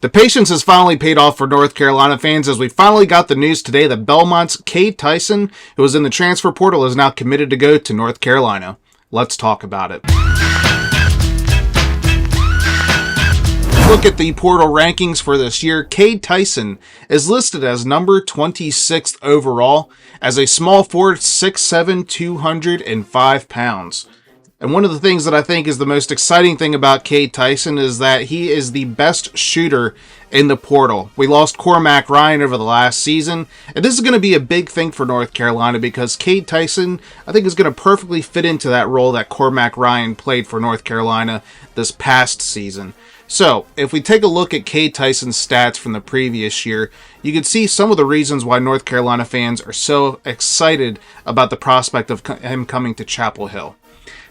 The patience has finally paid off for North Carolina fans as we finally got the news today that Belmont's Cade Tyson, who was in the transfer portal, is now committed to go to North Carolina. Let's talk about it. Look at the portal rankings for this year. Cade Tyson is listed as number 26th overall as a small forward, 6'7", 205 pounds. And one of the things that I think is the most exciting thing about Cade Tyson is that he is the best shooter in the portal. We lost Cormac Ryan over the last season, and this is going to be a big thing for North Carolina because Cade Tyson, I think, is going to perfectly fit into that role that Cormac Ryan played for North Carolina this past season. So, if we take a look at Cade Tyson's stats from the previous year, you can see some of the reasons why North Carolina fans are so excited about the prospect of him coming to Chapel Hill.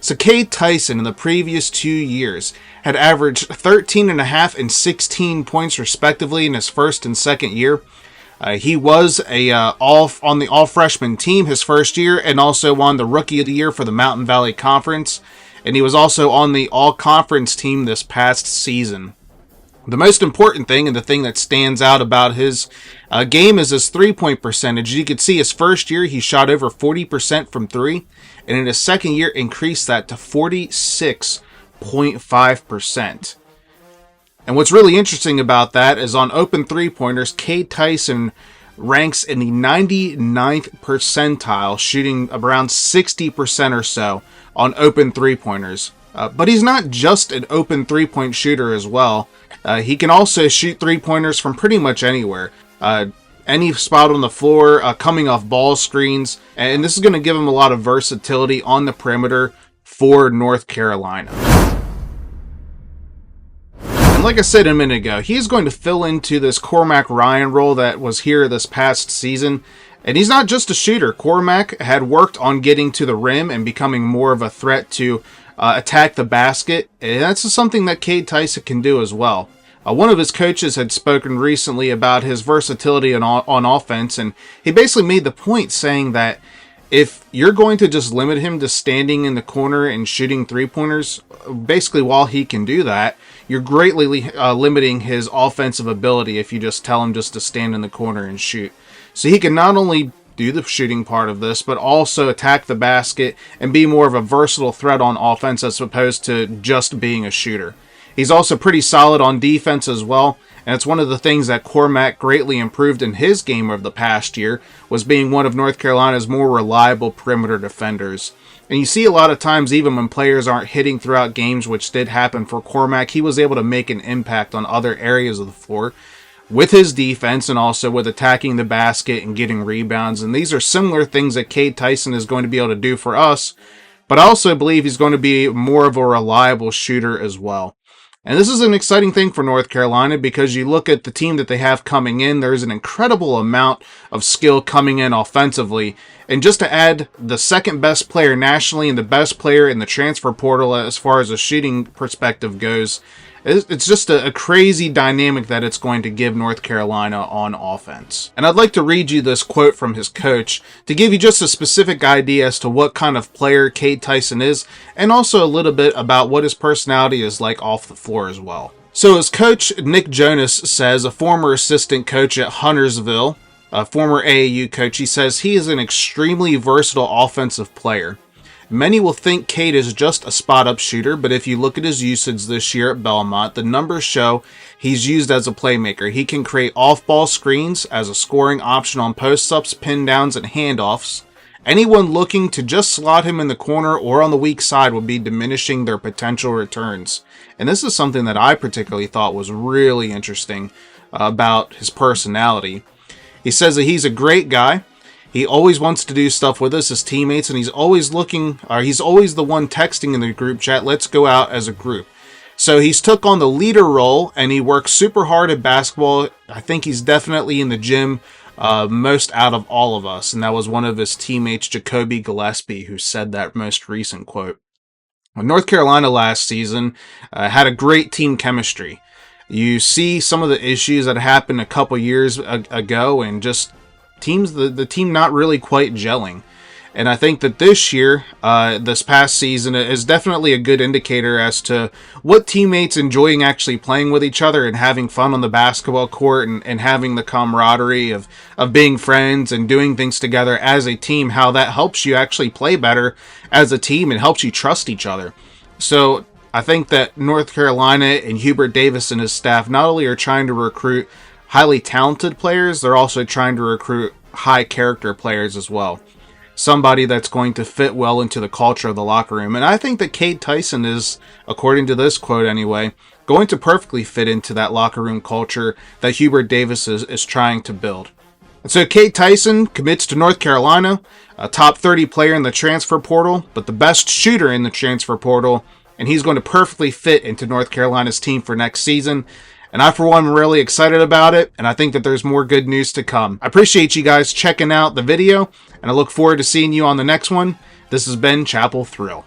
So Cade Tyson in the previous 2 years had averaged 13.5 and 16 points respectively in his first and second year. He was on the all-freshman team his first year and also won the Rookie of the Year for the Mountain Valley Conference. And he was also on the all-conference team this past season. The most important thing and the thing that stands out about his game is his three-point percentage. You can see his first year he shot over 40% from three, and in his second year increased that to 46.5%. And what's really interesting about that is on open three-pointers, Cade Tyson ranks in the 99th percentile, shooting around 60% or so on open three-pointers. But he's not just an open three-point shooter as well. He can also shoot three-pointers from pretty much anywhere. Any spot on the floor, coming off ball screens. And this is going to give him a lot of versatility on the perimeter for North Carolina. And like I said a minute ago, he's going to fill into this Cormac Ryan role that was here this past season. And he's not just a shooter. Cormac had worked on getting to the rim and becoming more of a threat to attack the basket. And that's something that Cade Tyson can do as well. One of his coaches had spoken recently about his versatility on offense, and he basically made the point saying that if you're going to just limit him to standing in the corner and shooting three-pointers, basically while he can do that, you're greatly limiting his offensive ability if you just tell him just to stand in the corner and shoot. So he can not only do the shooting part of this, but also attack the basket and be more of a versatile threat on offense as opposed to just being a shooter. He's also pretty solid on defense as well, and it's one of the things that Cormac greatly improved in his game of the past year, was being one of North Carolina's more reliable perimeter defenders. And you see a lot of times, even when players aren't hitting throughout games, which did happen for Cormac, he was able to make an impact on other areas of the floor with his defense and also with attacking the basket and getting rebounds. And these are similar things that Cade Tyson is going to be able to do for us, but I also believe he's going to be more of a reliable shooter as well. And this is an exciting thing for North Carolina because you look at the team that they have coming in, there's an incredible amount of skill coming in offensively. And just to add the second best player nationally and the best player in the transfer portal as far as a shooting perspective goes, it's just a crazy dynamic that it's going to give North Carolina on offense. And I'd like to read you this quote from his coach to give you just a specific idea as to what kind of player Cade Tyson is, and also a little bit about what his personality is like off the floor as well. So his coach, Nick Jonas, says, a former assistant coach at Huntersville, a former AAU coach, he says he is an extremely versatile offensive player. Many will think Cade is just a spot-up shooter, but if you look at his usage this year at Belmont, the numbers show he's used as a playmaker. He can create off-ball screens as a scoring option on post-ups, pin-downs, and handoffs. Anyone looking to just slot him in the corner or on the weak side will be diminishing their potential returns. And this is something that I particularly thought was really interesting about his personality. He says that he's a great guy. He always wants to do stuff with us, his teammates, and he's always the one texting in the group chat, let's go out as a group. So he's took on the leader role, and he works super hard at basketball. I think he's definitely in the gym most out of all of us, and that was one of his teammates, Jacoby Gillespie, who said that most recent quote. North Carolina last season had a great team chemistry. You see some of the issues that happened a couple years ago, and just the team not really quite gelling. And I think that this year, this past season, is definitely a good indicator as to what teammates enjoying actually playing with each other and having fun on the basketball court, and having the camaraderie of being friends and doing things together as a team, how that helps you actually play better as a team and helps you trust each other. So I think that North Carolina and Hubert Davis and his staff not only are trying to recruit highly talented players, they're also trying to recruit high character players as well. Somebody that's going to fit well into the culture of the locker room. And I think that Cade Tyson is, according to this quote anyway, going to perfectly fit into that locker room culture that Hubert Davis is trying to build. And so Cade Tyson commits to North Carolina, a top 30 player in the transfer portal, but the best shooter in the transfer portal, and he's going to perfectly fit into North Carolina's team for next season. And I, for one, am really excited about it, and I think that there's more good news to come. I appreciate you guys checking out the video, and I look forward to seeing you on the next one. This has been Chapel Thrill.